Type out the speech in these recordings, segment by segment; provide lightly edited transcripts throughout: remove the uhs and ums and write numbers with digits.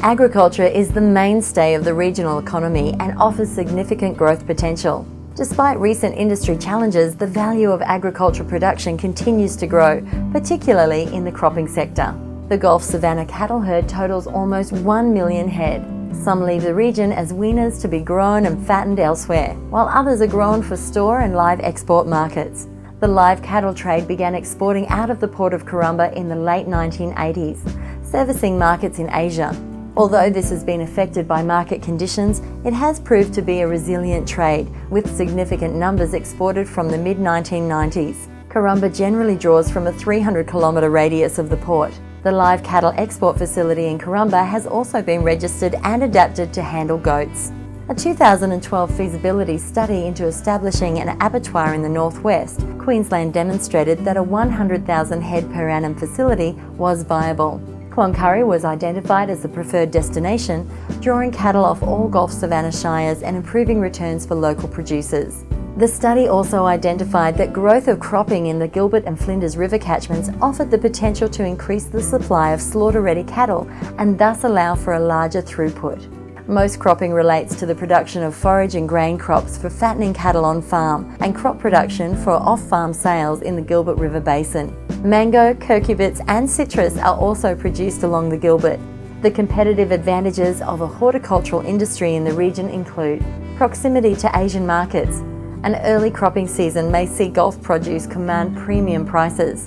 Agriculture is the mainstay of the regional economy and offers significant growth potential. Despite recent industry challenges, the value of agricultural production continues to grow, particularly in the cropping sector. The Gulf Savannah cattle herd totals almost 1 million head. Some leave the region as weaners to be grown and fattened elsewhere, while others are grown for store and live export markets. The live cattle trade began exporting out of the port of Corumba in the late 1980s, servicing markets in Asia. Although this has been affected by market conditions, it has proved to be a resilient trade, with significant numbers exported from the mid-1990s. Corumba generally draws from a 300-kilometre radius of the port. The live cattle export facility in Corumba has also been registered and adapted to handle goats. A 2012 feasibility study into establishing an abattoir in the northwest, Queensland demonstrated that a 100,000 head per annum facility was viable. Cloncurry was identified as the preferred destination, drawing cattle off all Gulf Savannah shires and improving returns for local producers. The study also identified that growth of cropping in the Gilbert and Flinders River catchments offered the potential to increase the supply of slaughter-ready cattle and thus allow for a larger throughput. Most cropping relates to the production of forage and grain crops for fattening cattle on farm and crop production for off-farm sales in the Gilbert River Basin. Mango, cucurbits and citrus are also produced along the Gilbert. The competitive advantages of a horticultural industry in the region include proximity to Asian markets. An early cropping season may see Gulf produce command premium prices.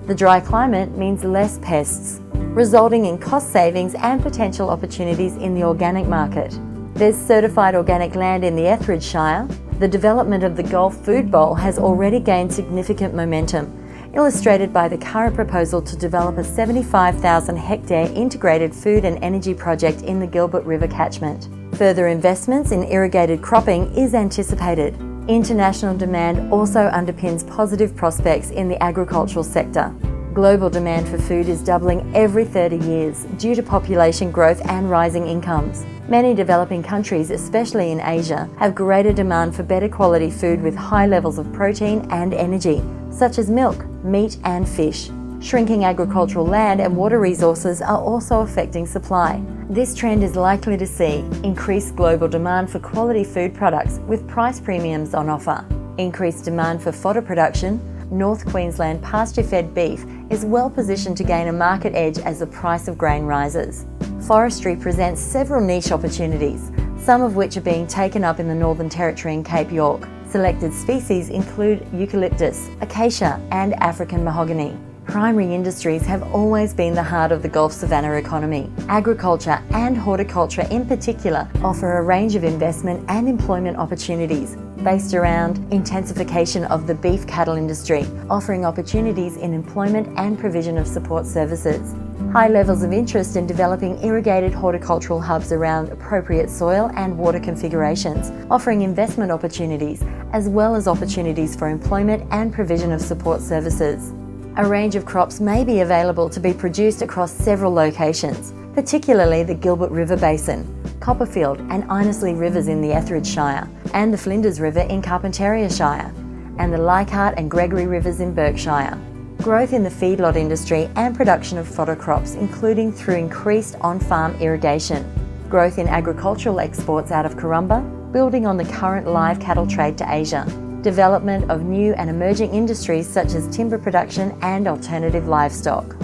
The dry climate means less pests, resulting in cost savings and potential opportunities in the organic market. There's certified organic land in the Etheridge Shire. The development of the Gulf Food Bowl has already gained significant momentum, illustrated by the current proposal to develop a 75,000 hectare integrated food and energy project in the Gilbert River catchment. Further investments in irrigated cropping is anticipated. International demand also underpins positive prospects in the agricultural sector. Global demand for food is doubling every 30 years due to population growth and rising incomes. Many developing countries, especially in Asia, have greater demand for better quality food with high levels of protein and energy, such as milk, meat and fish. Shrinking agricultural land and water resources are also affecting supply. This trend is likely to see increased global demand for quality food products with price premiums on offer. Increased demand for fodder production. North Queensland pasture-fed beef is well positioned to gain a market edge as the price of grain rises. Forestry presents several niche opportunities, some of which are being taken up in the Northern Territory and Cape York. Selected species include eucalyptus, acacia and African mahogany. Primary industries have always been the heart of the Gulf Savannah economy. Agriculture and horticulture in particular offer a range of investment and employment opportunities based around intensification of the beef cattle industry, offering opportunities in employment and provision of support services. High levels of interest in developing irrigated horticultural hubs around appropriate soil and water configurations, offering investment opportunities as well as opportunities for employment and provision of support services. A range of crops may be available to be produced across several locations, particularly the Gilbert River Basin, Copperfield and Inesley Rivers in the Etheridge Shire, and the Flinders River in Carpentaria Shire, and the Leichhardt and Gregory Rivers in Berkshire. Growth in the feedlot industry and production of fodder crops, including through increased on-farm irrigation. Growth in agricultural exports out of Corumba, building on the current live cattle trade to Asia. Development of new and emerging industries such as timber production and alternative livestock.